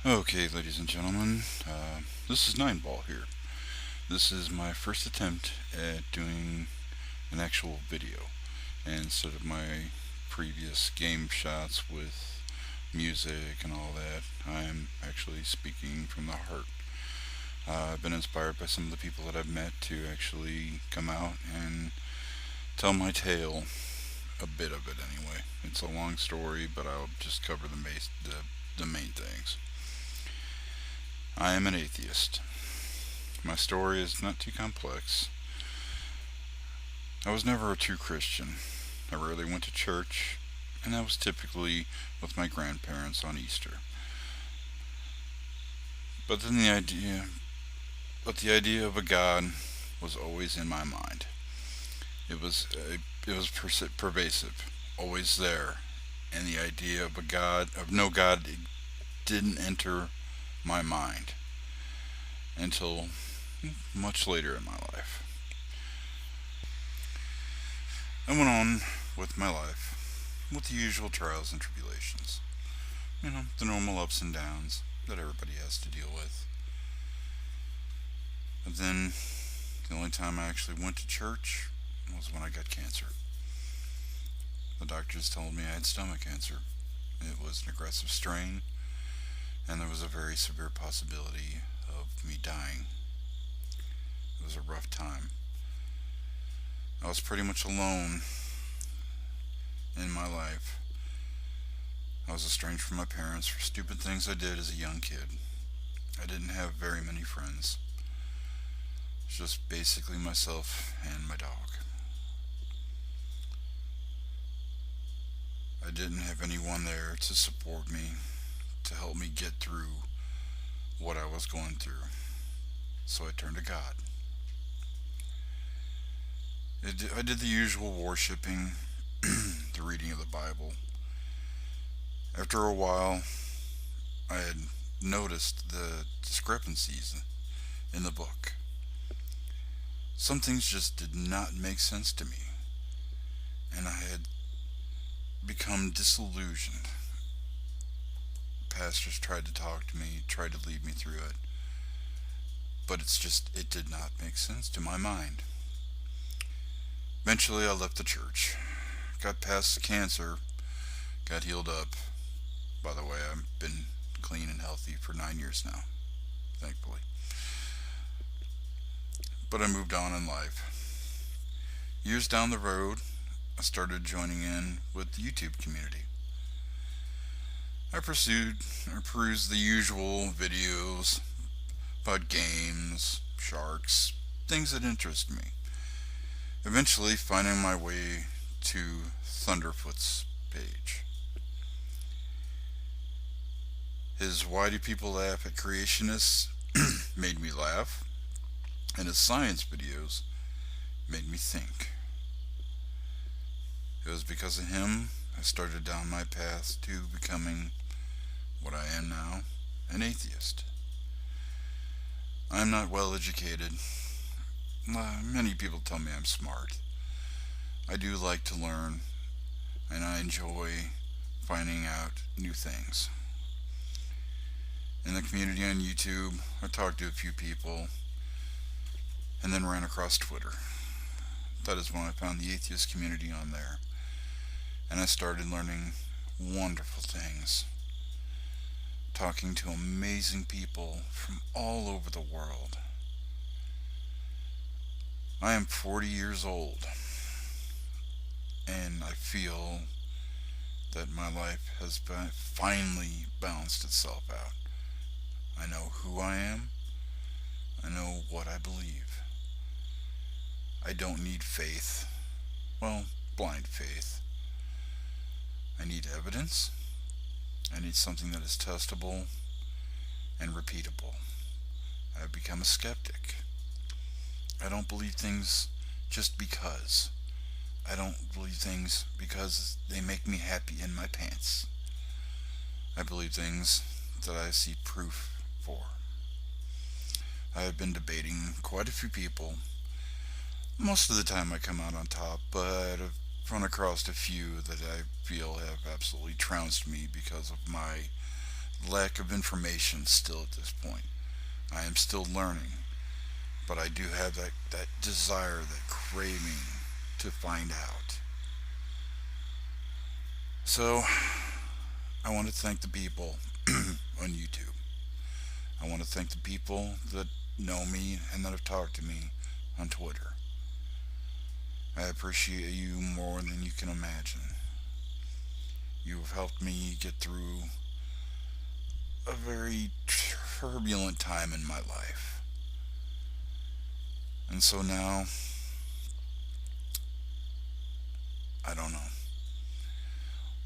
Okay, ladies and gentlemen, this is Nine Ball here. This is my first attempt at doing an actual video, and instead of my previous game shots with music and all that, I'm actually speaking from the heart. I've been inspired by some of the people that I've met to actually come out and tell my tale, a bit of it anyway. It's a long story, but I'll just cover the main things. I am an atheist. My story is not too complex. I was never a true Christian. I rarely went to church, and that was typically with my grandparents on Easter. But then the idea of a God was always in my mind. It was pervasive, always there, and the idea of no God, didn't enter my mind until much later in my life. I went on with my life with the usual trials and tribulations. The normal ups and downs that everybody has to deal with. But then, the only time I actually went to church was when I got cancer. The doctors told me I had stomach cancer. It was an aggressive strain, and there was a very severe possibility of me dying. It was a rough time. I was pretty much alone in my life. I was estranged from my parents for stupid things I did as a young kid. I didn't have very many friends. It's just basically myself and my dog. I didn't have anyone there to support me, to help me get through what I was going through. So I turned to God. I did the usual worshiping, the reading of the Bible. After a while, I had noticed the discrepancies in the book. Some things just did not make sense to me, and I had become disillusioned. Pastors tried to talk to me, tried to lead me through it, but it did not make sense to my mind. Eventually, I left the church, got past the cancer, got healed up. By the way, I've been clean and healthy for 9 years now, thankfully. But I moved on in life. Years down the road, I started joining in with the YouTube community. I perused the usual videos about games, sharks, things that interest me. Eventually, finding my way to Thunderfoot's page. His Why Do People Laugh at Creationists made me laugh, and his science videos made me think. It was because of him I started down my path to becoming what I am now, an atheist. I am not well educated. Many people tell me I'm smart. I do like to learn, and I enjoy finding out new things. In the community on YouTube, I talked to a few people and then ran across Twitter. That is when I found the atheist community on there, and I started learning wonderful things, talking to amazing people from all over the world. I am 40 years old, and I feel that my life has finally balanced itself out. I know who I am. I know what I believe. I don't need faith. Well, blind faith. I need evidence. I need something that is testable and repeatable. I have become a skeptic. I don't believe things just because. I don't believe things because they make me happy in my pants. I believe things that I see proof for. I have been debating quite a few people. Most of the time I come out on top, but I've run across a few that I feel have absolutely trounced me because of my lack of information still at this point. I am still learning, but I do have that desire, that craving to find out. So, I want to thank the people on YouTube. I want to thank the people that know me and that have talked to me on Twitter. I appreciate you more than you can imagine. You have helped me get through a very turbulent time in my life. And so now, I don't know.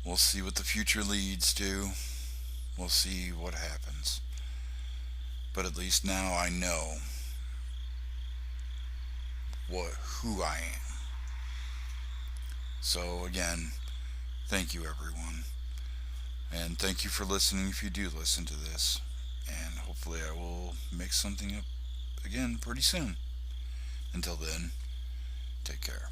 We'll see what the future leads to. We'll see what happens. But at least now I know who I am. So again, thank you everyone. And thank you for listening if you do listen to this. And hopefully I will make something up again pretty soon. Until then, take care.